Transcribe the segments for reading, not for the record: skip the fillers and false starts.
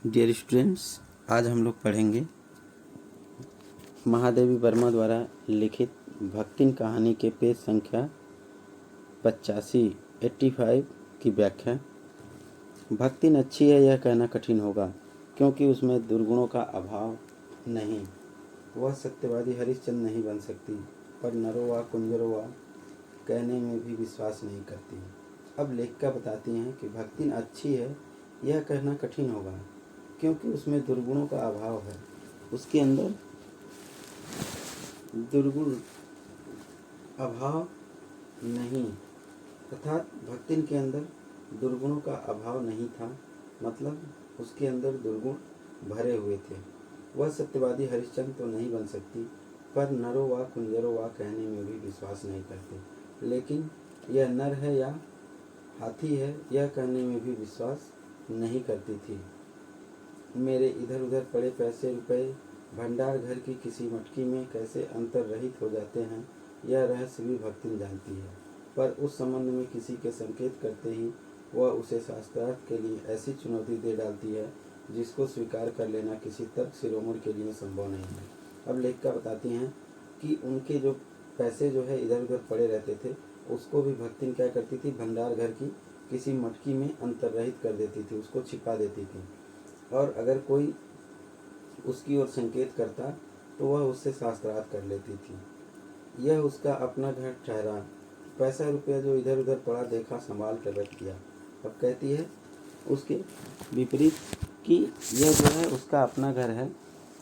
Dear students, आज हम लोग पढ़ेंगे महादेवी वर्मा द्वारा लिखित भक्तिन कहानी के पेज संख्या 85 की व्याख्या। भक्तिन अच्छी है यह कहना कठिन होगा, क्योंकि उसमें दुर्गुणों का अभाव नहीं। वह सत्यवादी हरिश्चंद्र नहीं बन सकती, पर नरोवा कुंजरोवा कहने में भी विश्वास नहीं करती। अब लेखिका बताती हैं कि भक्तिन अच्छी है यह कहना कठिन होगा, क्योंकि उसमें दुर्गुणों का अभाव है। उसके अंदर दुर्गुण अभाव नहीं, अर्थात भक्तिन के अंदर दुर्गुणों का अभाव नहीं था, मतलब उसके अंदर दुर्गुण भरे हुए थे। वह सत्यवादी हरिश्चंद्र तो नहीं बन सकती, पर नरो व कुंजरो व कहने में भी विश्वास नहीं करते। लेकिन यह नर है या हाथी है यह कहने में भी विश्वास नहीं करती थी। मेरे इधर उधर पड़े पैसे रुपए भंडार घर की किसी मटकी में कैसे अंतर्रहित हो जाते हैं, यह रहस्य भी भक्तिन जानती है। पर उस संबंध में किसी के संकेत करते ही वह उसे शास्त्रार्थ के लिए ऐसी चुनौती दे डालती है जिसको स्वीकार कर लेना किसी तर्क शिरोमणि के लिए संभव नहीं है। अब लेखिका बताती हैं कि उनके जो पैसे जो है इधर उधर पड़े रहते थे, उसको भी भक्तिन क्या करती थी, भंडार घर की किसी मटकी में अंतर्रहित कर देती थी, उसको छिपा देती थी। और अगर कोई उसकी ओर संकेत करता तो वह उससे शास्त्रार्थ कर लेती थी। यह उसका अपना घर ठहरा। पैसा रुपया जो इधर उधर पड़ा देखा, संभाल कर रख दिया। अब कहती है उसके विपरीत कि यह जो है उसका अपना घर है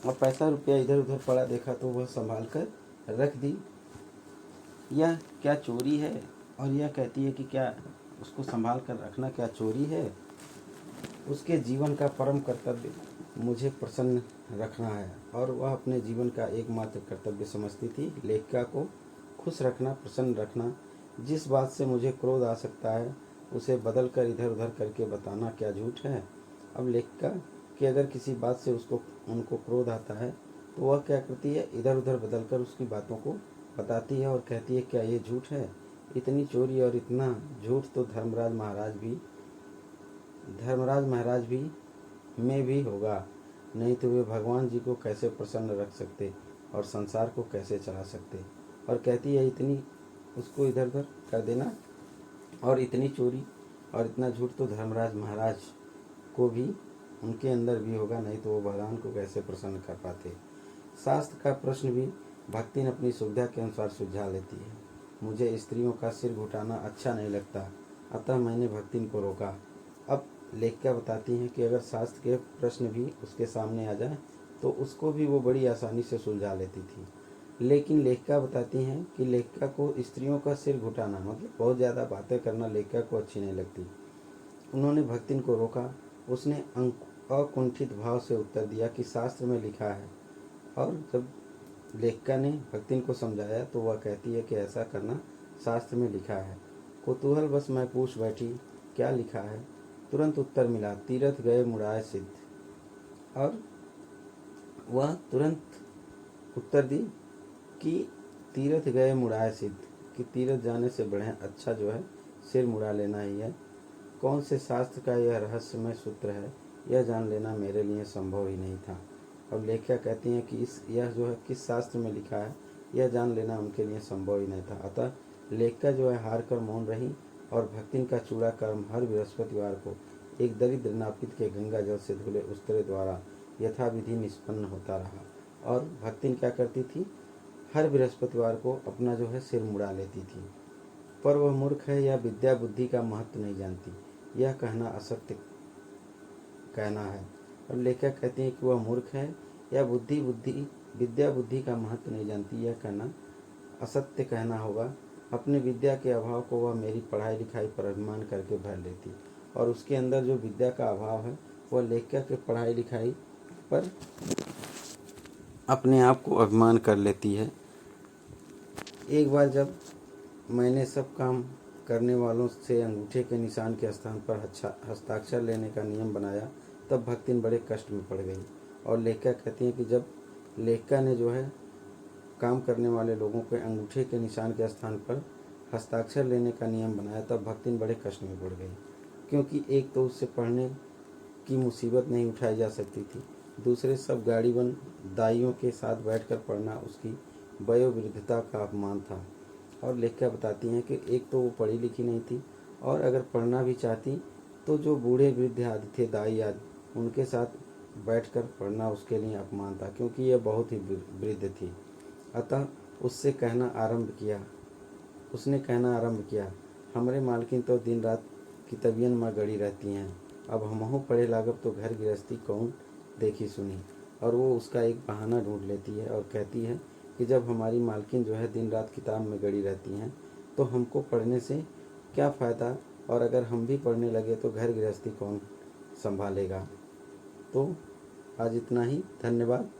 और पैसा रुपया इधर उधर पड़ा देखा तो वह संभाल कर रख दी। यह क्या चोरी है? और यह कहती है कि क्या उसको संभाल कर रखना क्या चोरी है? उसके जीवन का परम कर्तव्य मुझे प्रसन्न रखना है, और वह अपने जीवन का एकमात्र कर्तव्य समझती थी लेखिका को खुश रखना, प्रसन्न रखना। जिस बात से मुझे क्रोध आ सकता है उसे बदल कर इधर उधर करके बताना क्या झूठ है? अब लेखिका कि अगर किसी बात से उनको क्रोध आता है तो वह क्या करती है, इधर उधर बदल कर उसकी बातों को बताती है और कहती है क्या ये झूठ है? इतनी चोरी और इतना झूठ तो धर्मराज महाराज भी में भी होगा, नहीं तो वे भगवान जी को कैसे प्रसन्न रख सकते और संसार को कैसे चला सकते। और कहती है इतनी उसको इधर उधर कर देना और इतनी चोरी और इतना झूठ तो धर्मराज महाराज को भी उनके अंदर भी होगा, नहीं तो वो भगवान को कैसे प्रसन्न कर पाते। शास्त्र का प्रश्न भी भक्तिन अपनी सुविधा के अनुसार सुलझा लेती है। मुझे स्त्रियों का सिर घुटाना अच्छा नहीं लगता, अतः मैंने भक्तिन को रोका। अब लेखिका बताती हैं कि अगर शास्त्र के प्रश्न भी उसके सामने आ जाए तो उसको भी वो बड़ी आसानी से सुलझा लेती थी। लेकिन लेखिका बताती हैं कि लेखिका को स्त्रियों का सिर घुटाना, मतलब बहुत ज़्यादा बातें करना लेखिका को अच्छी नहीं लगती। उन्होंने भक्तिन को रोका। उसने अकुंठित भाव से उत्तर दिया कि शास्त्र में लिखा है। और जब लेखिका ने भक्तिन को समझाया तो वह कहती है कि ऐसा करना शास्त्र में लिखा है। कुतूहल बस मैं पूछ बैठी क्या लिखा है। तुरंत उत्तर मिला, तीरथ गए मुड़ाए सिद्ध। और वह तुरंत उत्तर दी कि तीरथ गए मुड़ाए सिद्ध, कि तीरथ जाने से बढ़िया अच्छा जो है सिर मुड़ा लेना ही है। कौन से शास्त्र का यह रहस्यमय सूत्र है यह जान लेना मेरे लिए संभव ही नहीं था। अब लेखिका कहती हैं कि यह जो है किस शास्त्र में लिखा है यह जान लेना उनके लिए संभव ही नहीं था। अतः लेखिका जो है हार कर मौन रही और भक्तिन का चूड़ा कर्म हर बृहस्पतिवार को एक दरिद्र नापित के गंगा जल से धुले उस्तरे द्वारा यथाविधि निष्पन्न होता रहा। और भक्तिन क्या करती थी, हर बृहस्पतिवार को अपना जो है सिर मुड़ा लेती थी। पर वह मूर्ख है या विद्या बुद्धि का महत्व नहीं जानती, यह कहना असत्य कहना है। और लेखिका कहती है कि वह मूर्ख है या विद्या बुद्धि का महत्व नहीं जानती, यह कहना असत्य कहना होगा। अपने विद्या के अभाव को वह मेरी पढ़ाई लिखाई पर अभिमान करके भर लेती, और उसके अंदर जो विद्या का अभाव है वह लेखिका के पढ़ाई लिखाई पर अपने आप को अभिमान कर लेती है। एक बार जब मैंने सब काम करने वालों से अंगूठे के निशान के स्थान पर हस्ताक्षर लेने का नियम बनाया तब भक्तिन बड़े कष्ट में पड़ गई। और लेखिका कहती है कि जब लेखिका ने जो है काम करने वाले लोगों के अंगूठे के निशान के स्थान पर हस्ताक्षर लेने का नियम बनाया तब भक्तिन बड़े कष्ट में पड़ गई, क्योंकि एक तो उससे पढ़ने की मुसीबत नहीं उठाई जा सकती थी। दूसरे सब गाड़ीबंद दाइयों के साथ बैठकर पढ़ना उसकी वयोवृद्धता का अपमान था। और लेखिका बताती हैं कि एक तो वो पढ़ी लिखी नहीं थी, और अगर पढ़ना भी चाहती तो जो बूढ़े वृद्ध आदि थे, दाई आदि, उनके साथ बैठकर पढ़ना उसके लिए अपमान था, क्योंकि यह बहुत ही वृद्ध थी। अतः उसने कहना आरंभ किया, हमरे मालकिन तो दिन रात कितबियन में गड़ी रहती हैं, अब हमहू पढ़े लागब तो घर गृहस्थी कौन देखी सुनी। और वो उसका एक बहाना ढूंढ लेती है और कहती है कि जब हमारी मालकिन जो है दिन रात किताब में गड़ी रहती हैं तो हमको पढ़ने से क्या फ़ायदा, और अगर हम भी पढ़ने लगे तो घर गृहस्थी कौन संभालेगा। तो आज इतना ही, धन्यवाद।